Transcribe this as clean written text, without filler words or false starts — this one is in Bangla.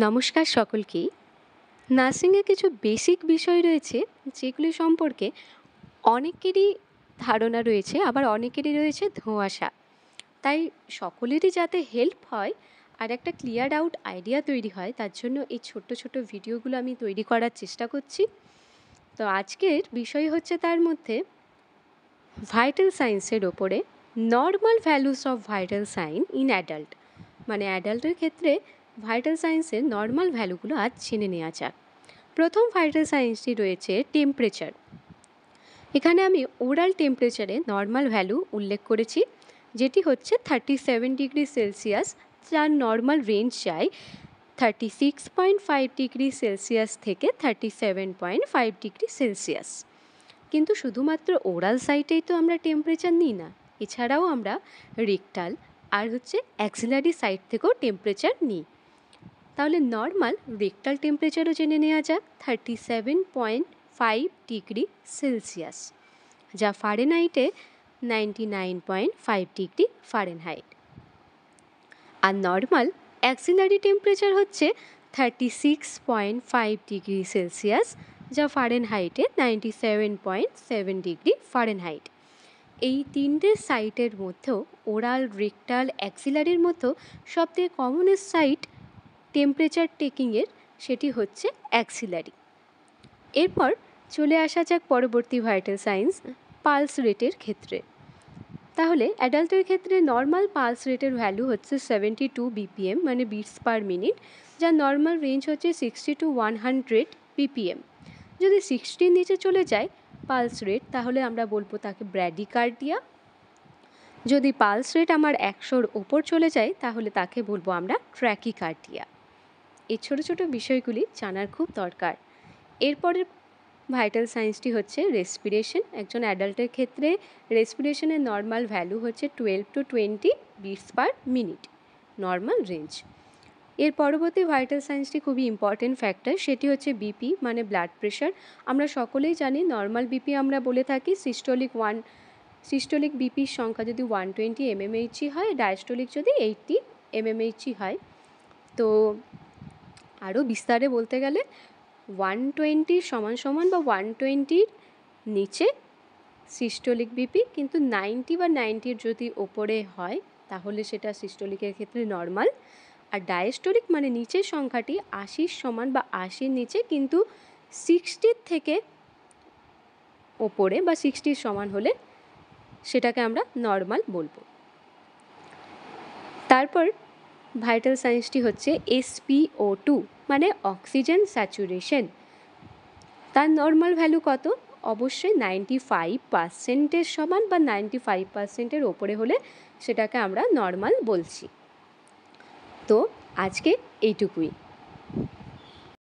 নমস্কার সকলকেই। নার্সিংয়ে কিছু বেসিক বিষয় রয়েছে যেগুলি সম্পর্কে অনেকেরই ধারণা রয়েছে, আবার অনেকেরই রয়েছে ধোঁয়াশা। তাই সকলেরই যাতে হেল্প হয় আর একটা ক্লিয়ার আউট আইডিয়া তৈরি হয়, তার জন্য এই ছোট্ট ছোট্ট ভিডিওগুলো আমি তৈরি করার চেষ্টা করছি। তো আজকের বিষয় হচ্ছে তার মধ্যে ভাইটাল সায়েন্সের ওপরে normal values of vital sign in adult, মানে অ্যাডাল্টের ক্ষেত্রে ভাইটাল সায়েন্সের নর্মাল ভ্যালুগুলো আজ জেনে নেওয়া যাক। প্রথম ভাইটাল সায়েন্সটি রয়েছে টেম্পারেচার। এখানে আমি ওরাল টেম্পারেচারে নর্মাল ভ্যালু উল্লেখ করেছি, যেটি হচ্ছে 37°C, যার নর্মাল রেঞ্জ যায় 36.5°C থেকে 37.5°C। কিন্তু শুধুমাত্র ওরাল সাইটেই তো আমরা টেম্পারেচার নিই না, এছাড়াও আমরা রেকটাল আর অ্যাক্সিলারি সাইট থেকেও টেম্পারেচার নিই। তাহলে নর্মাল রেকটাল টেম্পারেচারও জেনে নেওয়া যাক 37.5°C, যা ফারেনহাইটে 99.5°F। আর নর্মাল অ্যাক্সিলারি টেম্পারেচার হচ্ছে 36.5°C, যা ফারেনহাইটে 97.7°F। এই তিনটে সাইটের মধ্যেও ওরাল, রেকটাল, অ্যাক্সিলারির মধ্যেও সবথেকে কমনেস্ট সাইট টেম্পারেচার টেকিংয়ের, সেটি হচ্ছে অ্যাক্সিলারি। এরপর চলে আসা যাক পরবর্তী ভাইটাল সায়েন্স পালস রেটের ক্ষেত্রে। তাহলে অ্যাডাল্টের ক্ষেত্রে নর্মাল পালস রেটের ভ্যালু হচ্ছে 72 BPM, মানে বিটস পার মিনিট, যার নর্মাল রেঞ্জ হচ্ছে 60 to 100 BPM। যদি 60 নিচে চলে যায় পালস রেট, তাহলে আমরা বলবো তাকে ব্র্যাডিকার্ডিয়া। যদি পালস রেট আমার 100-র ওপর চলে যায়, তাহলে তাকে বলবো আমরা ট্র্যাকিকার্ডিয়া। এই ছোটো ছোটো বিষয়গুলি জানার খুব দরকার। এরপরের ভাইটাল সায়েন্সটি হচ্ছে রেসপিরেশন। একজন অ্যাডাল্টের ক্ষেত্রে রেসপিরেশনের নর্মাল ভ্যালু হচ্ছে 12 to 20 beats per minute, normal range. এর পরবর্তী ভাইটাল সায়েন্সটি খুবই ইম্পর্টেন্ট ফ্যাক্টর, সেটি হচ্ছে বিপি, মানে ব্লাড প্রেশার। আমরা সকলেই জানি নর্মাল বিপি আমরা বলে থাকি সিস্টোলিক বিপির সংখ্যা যদি 120 mmHg হয়, ডায়াস্টোলিক যদি 80 mmHg হয়। তো আরও বিস্তারে বলতে গেলে 120 সমান বা 120-র নিচে সিস্টোলিক বিপি, কিন্তু 90 বা 90-র যদি ওপরে হয় তাহলে সেটা সিস্টোলিকের ক্ষেত্রে নর্মাল। আর ডায়াস্টোলিক মানে নিচের সংখ্যাটি 80 সমান বা 80-র নিচে, কিন্তু 60-র থেকে ওপরে বা 60-র সমান হলে সেটাকে আমরা নর্মাল বলবো। তারপর ভাইটাল সায়েন্সটি হচ্ছে SpO2, মানে অক্সিজেন স্যাচুরেশন। তার নর্মাল ভ্যালু কত? অবশ্যই 95%-এর সমান বা 95%-এর ওপরে হলে সেটাকে আমরা নর্মাল বলছি। তো আজকে এইটুকুই।